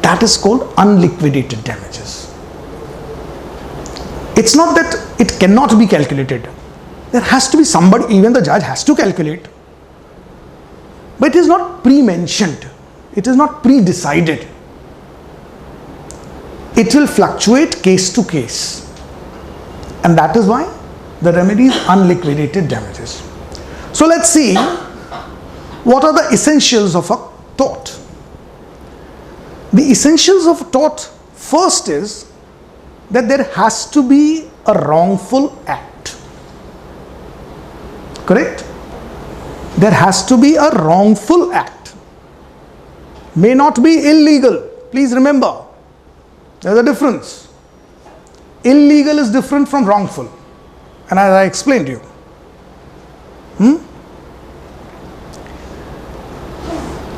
That is called unliquidated damages. It's not that it cannot be calculated. There has to be somebody, even the judge has to calculate. But it is not pre-mentioned. It is not pre-decided. It will fluctuate case to case. And that is why the remedy is unliquidated damages. So let's see what are the essentials of a tort. The essentials of a tort first is that there has to be a wrongful act. Correct? There has to be a wrongful act. May not be illegal. Please remember, there's a difference. Illegal is different from wrongful. And as I explained to you.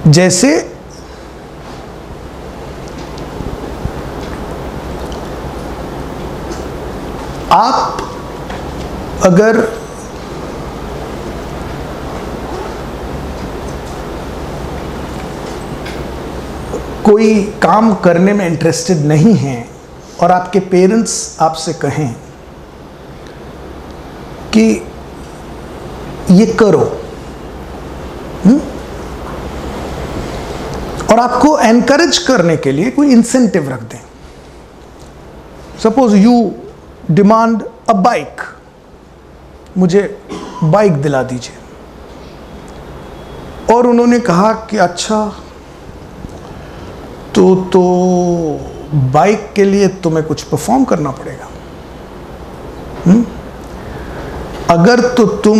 जैसे आप अगर कोई काम करने में interested नहीं हैं और आपके पेरेंट्स आपसे कहें कि ये करो, और आपको एनकरेज करने के लिए कोई इंसेंटिव रख दें. Suppose you demand a bike, मुझे बाइक दिला दीजिए, और उन्होंने कहा कि अच्छा तो बाइक के लिए तुम्हें कुछ परफॉर्म करना पड़ेगा. अगर तो तुम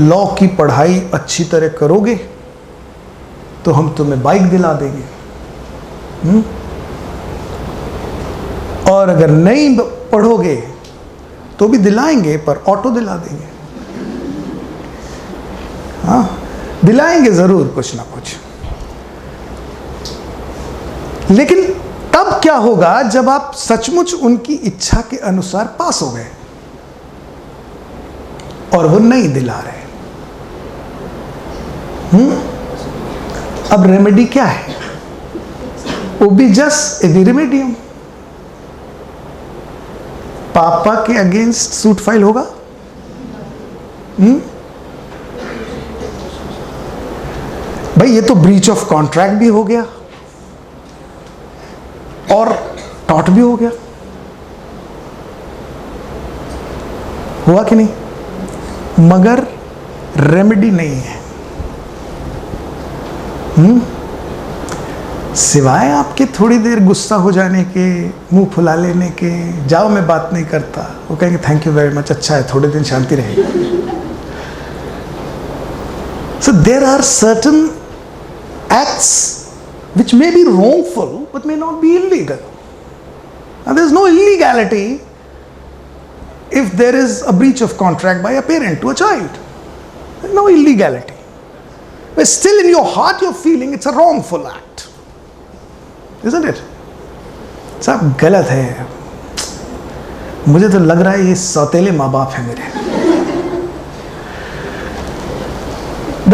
लॉ की पढ़ाई अच्छी तरह करोगे तो हम तुम्हें बाइक दिला देंगे, और अगर नहीं पढ़ोगे तो भी दिलाएंगे, पर ऑटो दिला देंगे. हाँ, दिलाएंगे जरूर कुछ ना कुछ. लेकिन तब क्या होगा जब आप सचमुच उनकी इच्छा के अनुसार पास हो गए और वो नहीं दिला रहे. अब रेमेडी क्या है? वो भी जस्ट ए रेमेडियम. पापा के अगेंस्ट सूट फाइल होगा? भाई ये तो ब्रीच ऑफ कॉन्ट्रैक्ट भी हो गया और टॉर्ट भी हो गया. हुआ कि नहीं? मगर रेमेडी नहीं है. सिवाय आपके थोड़ी देर गुस्सा हो जाने के, मुंह फुला लेने के, जाओ मैं बात नहीं करता, वो कहेंगे थैंक यू वेरी मच, अच्छा है, थोड़े दिन शांति रहेगी. So there are certain acts which may be wrongful but may not be illegal. Now there is no illegality if there is a breach of contract by a parent to a child. There is no illegality. But still in your heart you're feeling it's a wrongful act. Isn't it? सब गलत है. मुझे तो लग रहा है ये सौतेले माँ बाप हैं मेरे.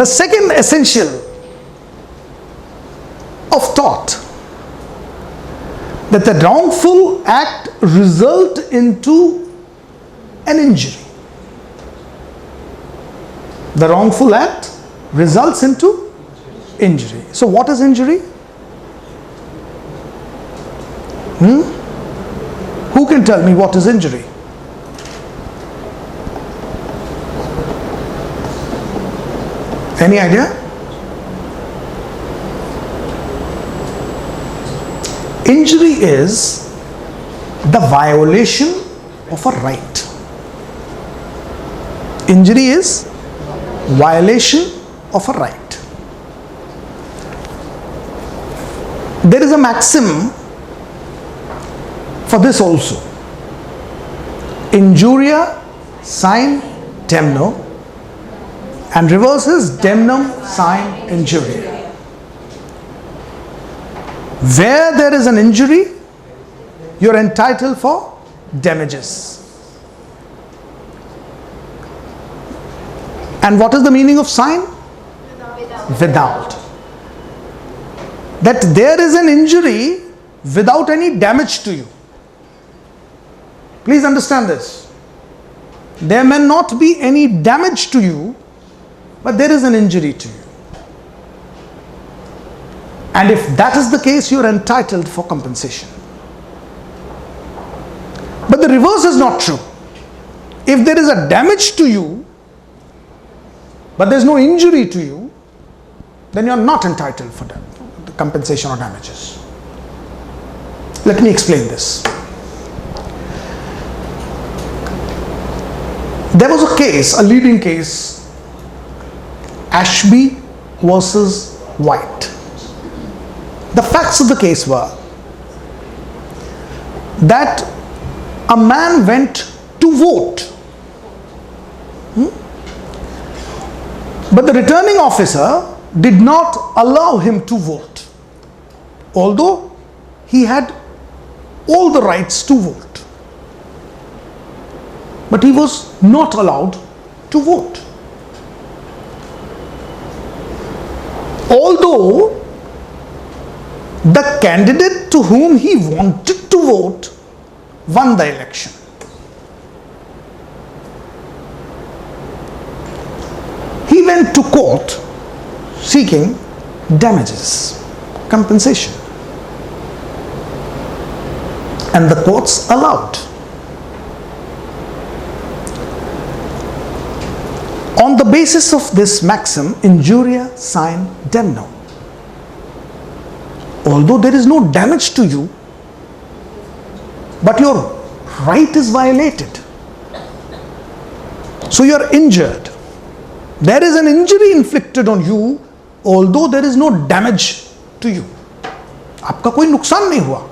The second essential of tort, that the wrongful act result into an injury. The wrongful act results into injury. So what is injury? Who can tell me what is injury? Any idea? Injury is the violation of a right. Injury is violation of a right. There is a maxim for this also. Injuria sine temno, and reverse is demnum sine injuria. Where there is an injury, you are entitled for damages. And what is the meaning of sine? Without. that there is an injury without any damage to you. Please understand this. There may not be any damage to you, but there is an injury to you. And if that is the case, you are entitled for compensation. But the reverse is not true. If there is a damage to you, but there is no injury to you, then you are not entitled for the compensation or damages. Let me explain this. There was a case, a leading case, Ashby versus White. The facts of the case were that a man went to vote, but the returning officer did not allow him to vote, although he had all the rights to vote. But he was not allowed to vote. Although the candidate to whom he wanted to vote won the election. He went to court seeking damages, compensation. And the courts allowed. On the basis of this maxim, injuria sine damno. Although there is no damage to you, but your right is violated. So you are injured. There is an injury inflicted on you, although there is no damage to you. आपका कोई नुकसान नहीं हुआ,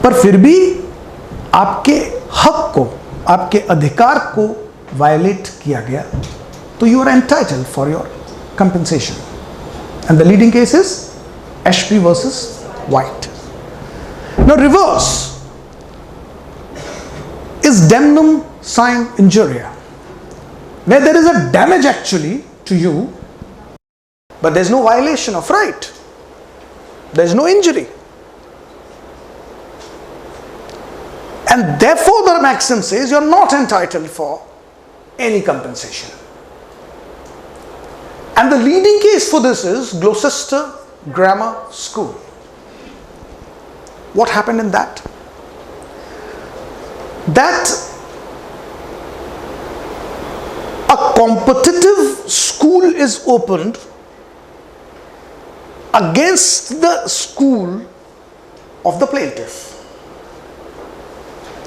पर फिर भी आपके हक को, आपके अधिकार को वायलेट किया गया, तो you are entitled for your compensation. And the leading case is Ashby versus White. Now reverse is damnum sine injuria, where there is a damage actually to you, but there is no violation of right. There is no injury. And therefore the maxim says you are not entitled for any compensation. And the leading case for this is Gloucester Grammar School. What happened in that? That a competitive school is opened against the school of the plaintiff.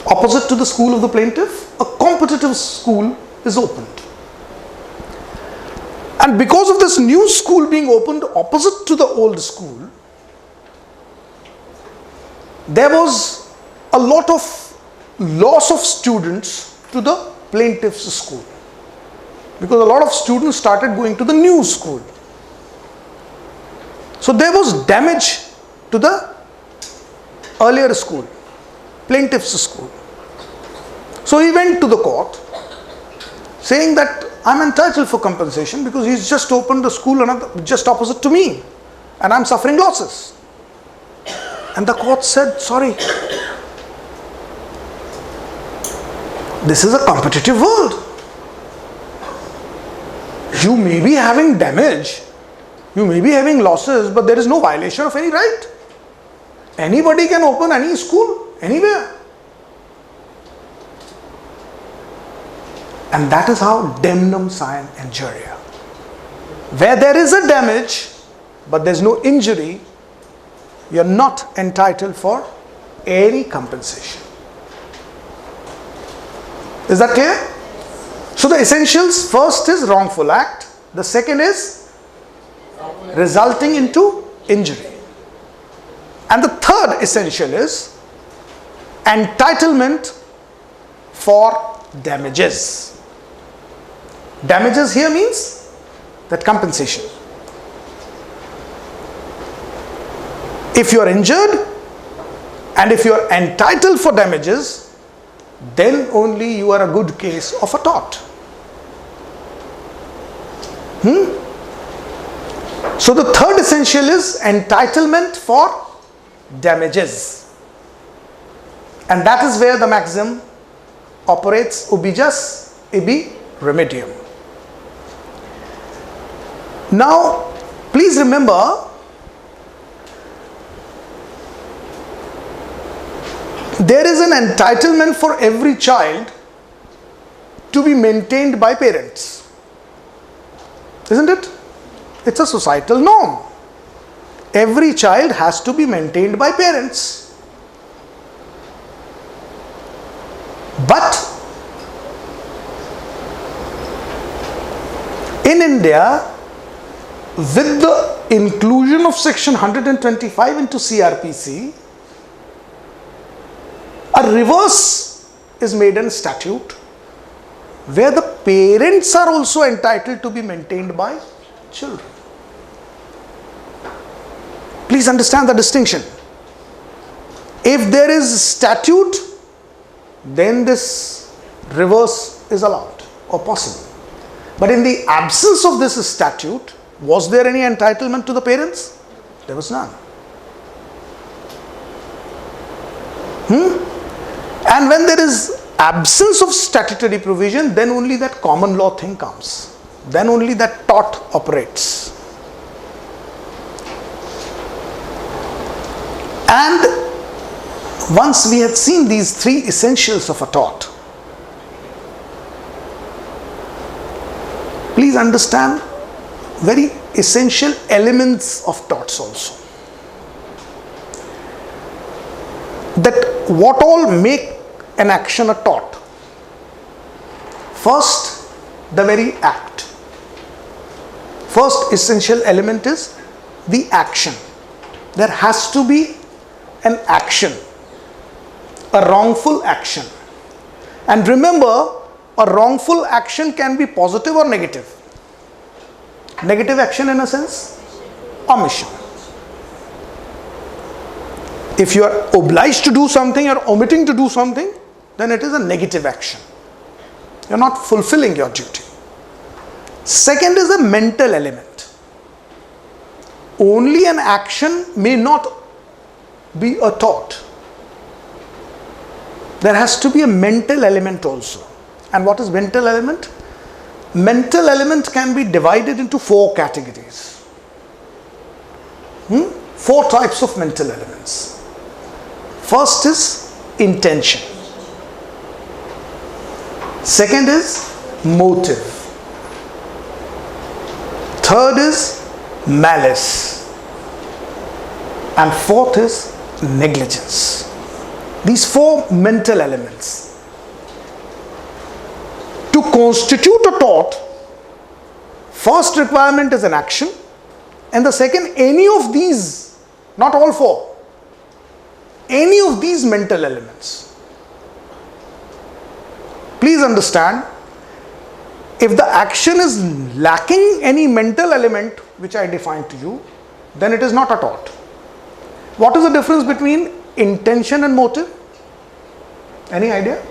Opposite to the school of the plaintiff, a competitive school is opened. And because of this new school being opened opposite to the old school, there was a lot of loss of students to the plaintiff's school, because a lot of students started going to the new school. So there was damage to the earlier school, plaintiff's school. So he went to the court saying that I'm entitled for compensation because he's just opened the school just opposite to me and I'm suffering losses. And the court said, sorry, this is a competitive world. You may be having damage, you may be having losses, but there is no violation of any right. Anybody can open any school, anywhere. And that is how damnum sine injuria. Where there is a damage, but there is no injury, you are not entitled for any compensation. Is that clear? So the essentials, first is wrongful act, the second is resulting into injury, and the third essential is entitlement for damages. Damages here means that compensation. If you are injured and if you are entitled for damages, then only you are a good case of a tort. So the third essential is entitlement for damages. And that is where the maxim operates: ubi jus, ibi remedium. Now, please remember, there is an entitlement for every child to be maintained by parents. Isn't it? It's a societal norm. Every child has to be maintained by parents. But in India, with the inclusion of section 125 into CRPC, a reverse is made in statute where the parents are also entitled to be maintained by children. Please understand the distinction. If there is statute, then this reverse is allowed or possible. But in the absence of this statute, was there any entitlement to the parents? There was none. And when there is absence of statutory provision, then only that common law thing comes. Then only that tort operates. And once we had seen these three essentials of a tort, please understand very essential elements of torts also. That what all make an action a tort? First, the very act. First essential element is the action. There has to be an action, a wrongful action. And remember, a wrongful action can be positive or negative. Negative action in a sense, omission. If you are obliged to do something or omitting to do something, then it is a negative action. You are not fulfilling your duty. Second is a mental element. Only an action may not be a thought. There has to be a mental element also. And what is mental element? Mental element can be divided into four categories. Four types of mental elements. First is intention. Second is motive. Third is malice. And fourth is negligence. These four mental elements. To constitute a tort, first requirement is an action, and the second, any of these, not all four, any of these mental elements. Please understand, if the action is lacking any mental element which I defined to you, then it is not a tort. What is the difference between intention and motive? Any idea?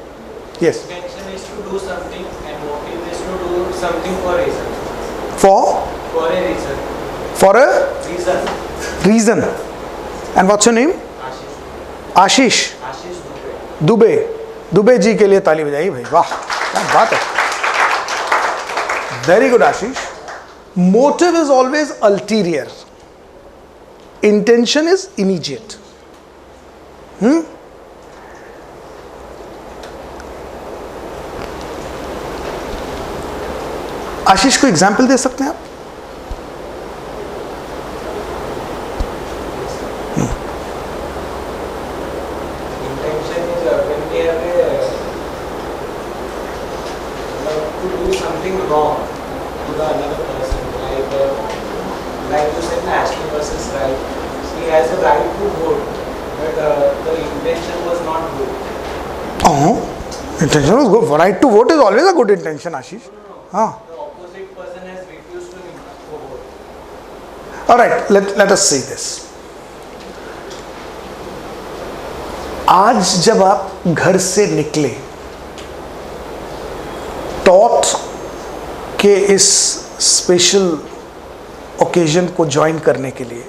Yes. Intention is to do something and motive is to do something for a reason. For a reason. For a reason. And what's your name? Ashish. आशीष दुबे. दुबे जी के लिए ताली बजाइए भाई. वाह, क्या बात है. Very good, Ashish. Motive is always ulterior. Intention is immediate. आशीष को example दे सकते हैं आप? Intention is when we are to do something wrong to the another person. Like you said, Ashley versus right. He has a right to vote, but the intention was not good. Oh, intention was good. Right to vote is always a good intention, Ashish. No. Person has refused to vote. All right, let us see this. आज जब आप घर से निकले, tort के इस special occasion को join करने के लिए.